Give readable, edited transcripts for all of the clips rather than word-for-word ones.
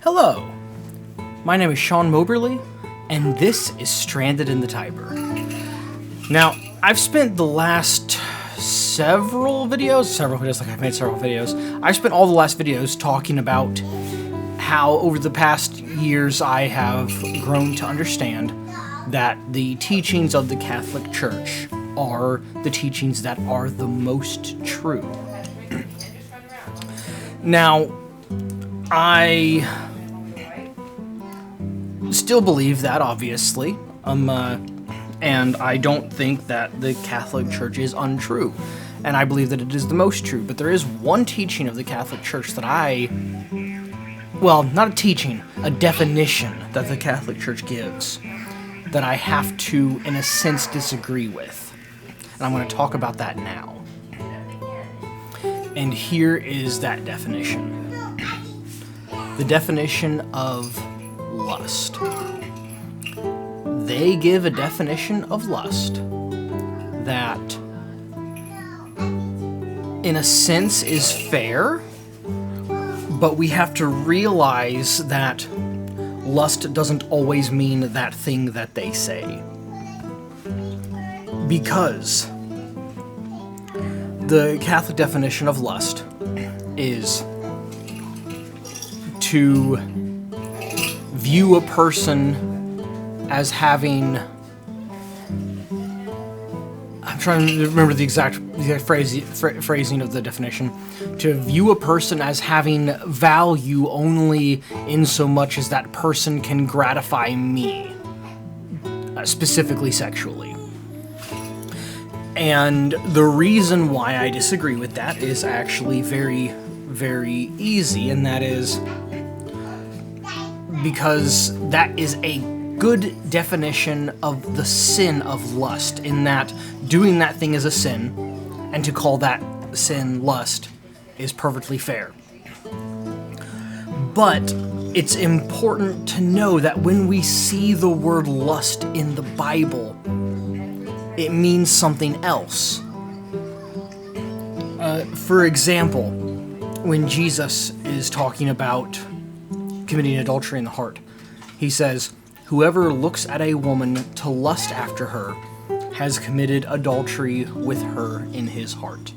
Hello, my name is Sean Moberly, and this is Stranded in the Tiber. Now, I've spent the last several videos, I've spent all the last videos talking about how over the past years I have grown to understand that the teachings of the Catholic Church are the teachings that are the most true. Now, I still believe that, obviously, and I don't think that the Catholic Church is untrue, and I believe that it is the most true, but there is one teaching of the Catholic Church that not a teaching, a definition that the Catholic Church gives that I have to, in a sense, disagree with, and I'm going to talk about that now. And here is that definition. The definition of lust. They give a definition of lust that, in a sense, is fair, but we have to realize that lust doesn't always mean that thing that they say. Because the Catholic definition of lust is to view a person as having... I'm trying to remember the exact phrasing of the definition. To view a person as having value only in so much as that person can gratify me, specifically sexually. And the reason why I disagree with that is actually very, very easy, and that is because that is a good definition of the sin of lust, in that doing that thing is a sin, and to call that sin lust is perfectly fair. But it's important to know that when we see the word lust in the Bible, it means something else. For example, when Jesus is talking about committing adultery in the heart, he says, "Whoever looks at a woman to lust after her has committed adultery with her in his heart."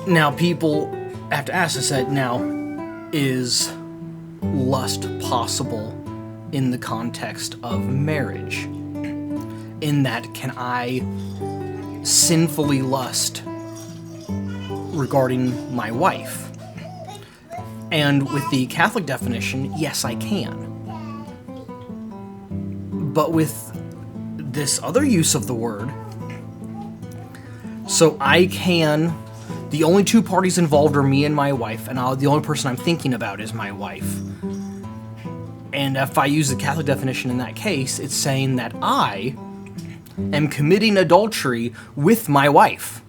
Now, people have to ask themselves, now, is lust possible in the context of marriage? In that, can I sinfully lust regarding my wife? And with the Catholic definition, yes, I can. But with this other use of the word, so I can... The only two parties involved are me and my wife, and the only person I'm thinking about is my wife. And if I use the Catholic definition in that case, it's saying that I am committing adultery with my wife,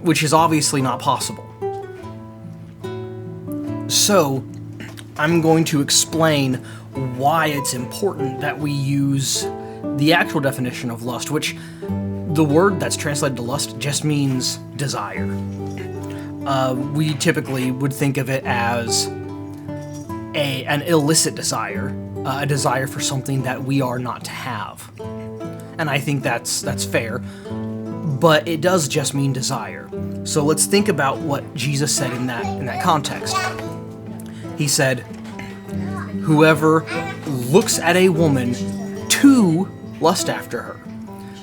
which is obviously not possible. So, I'm going to explain why it's important that we use the actual definition of lust, which the word that's translated to lust just means desire. We typically would think of it as an illicit desire, a desire for something that we are not to have. And I think that's fair, but it does just mean desire. So let's think about what Jesus said in that context. He said, "Whoever looks at a woman to lust after her."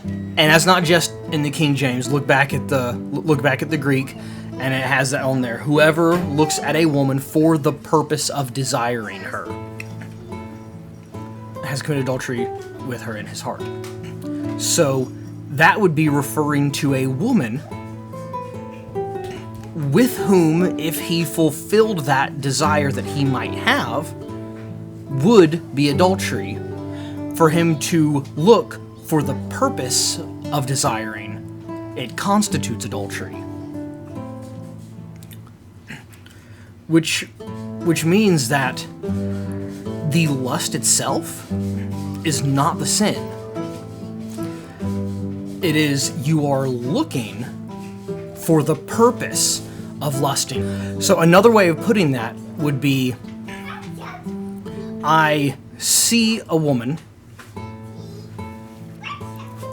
And that's not just in the King James. Look back at the Greek, and it has that on there. Whoever looks at a woman for the purpose of desiring her has committed adultery with her in his heart. So that would be referring to a woman with whom, if he fulfilled that desire that he might have, would be adultery. For him to look for the purpose of desiring, it constitutes adultery. Which means that the lust itself is not the sin. It is you are looking for the purpose of lusting. So another way of putting that would be, I see a woman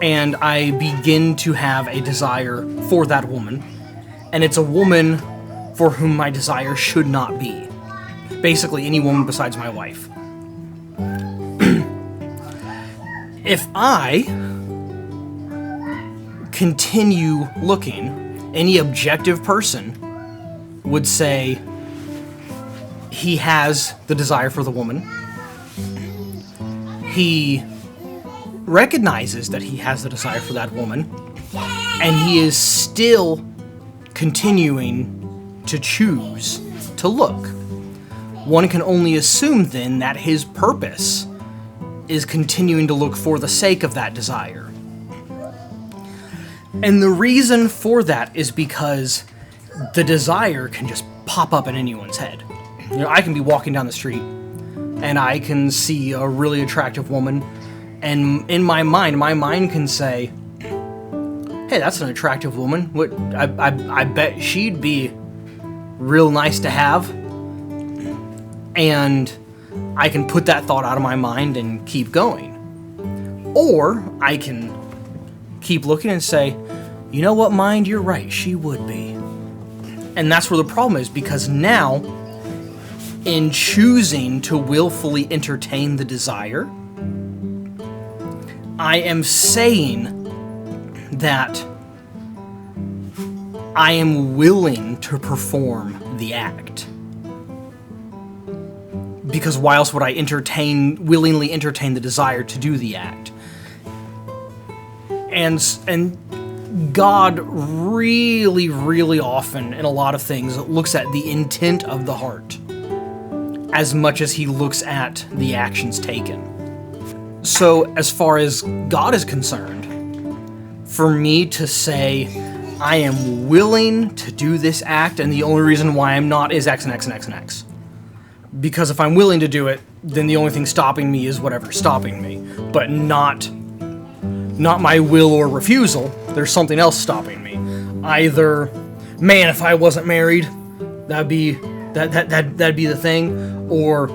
and I begin to have a desire for that woman, and it's a woman for whom my desire should not be. Basically, any woman besides my wife. If I continue looking, any objective person would say he has the desire for the woman. He recognizes that he has the desire for that woman, and he is still continuing to choose to look. One can only assume then that his purpose is continuing to look for the sake of that desire. And the reason for that is because the desire can just pop up in anyone's head. You know, I can be walking down the street and I can see a really attractive woman, and in my mind can say, hey, that's an attractive woman. I bet she'd be real nice to have. And I can put that thought out of my mind and keep going. Or I can keep looking and say, you know what, mind, you're right, she would be. And that's where the problem is, because now, in choosing to willfully entertain the desire, I am saying that I am willing to perform the act. Because why else would I willingly entertain the desire to do the act? And God really, really often, in a lot of things, looks at the intent of the heart as much as he looks at the actions taken. So, as far as God is concerned, for me to say, I am willing to do this act, and the only reason why I'm not is X and X and X and X. Because if I'm willing to do it, then the only thing stopping me is whatever's stopping me, but not my will or refusal. There's something else stopping me. Either, man, if I wasn't married, that'd be the thing, or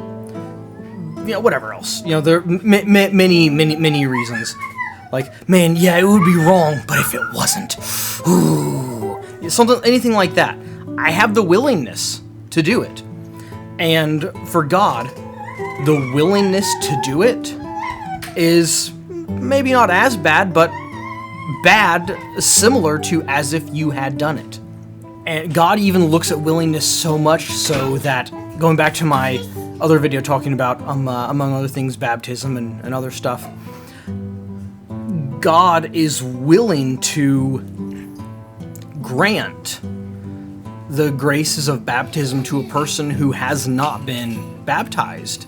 whatever else. There are many reasons. Like, man, yeah, it would be wrong, but if it wasn't, anything like that. I have the willingness to do it. And for God, the willingness to do it is maybe not as bad, but bad, similar to as if you had done it. And God even looks at willingness so much so that, going back to my other video talking about, among other things, baptism and other stuff, God is willing to grant the graces of baptism to a person who has not been baptized,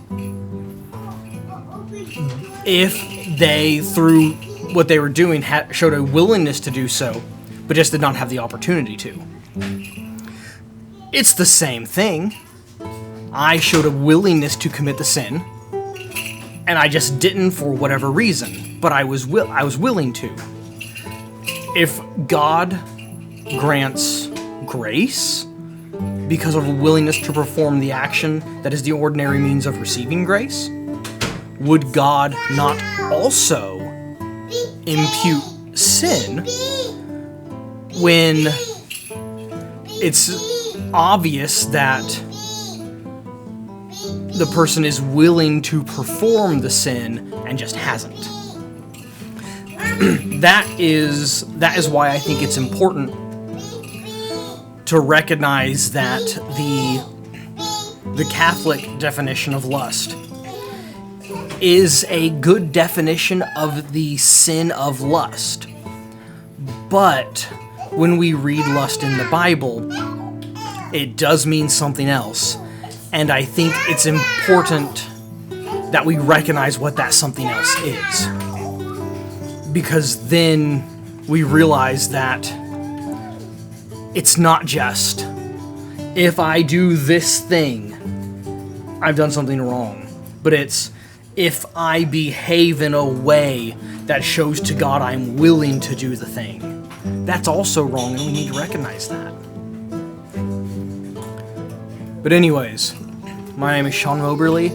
if they, through what they were doing, showed a willingness to do so, but just did not have the opportunity to. It's the same thing. I showed a willingness to commit the sin, and I just didn't for whatever reason, but I was willing to. If God grants grace because of a willingness to perform the action that is the ordinary means of receiving grace, would God not also impute sin when it's obvious that the person is willing to perform the sin and just hasn't? That is why I think it's important to recognize that the Catholic definition of lust is a good definition of the sin of lust. But when we read lust in the Bible, it does mean something else. And I think it's important that we recognize what that something else is. Because then we realize that it's not just, if I do this thing, I've done something wrong. But it's, if I behave in a way that shows to God I'm willing to do the thing, that's also wrong, and we need to recognize that. But anyways, my name is Sean Moberly,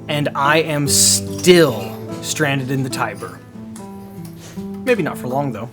and I am still stranded in the Tiber. Maybe not for long, though.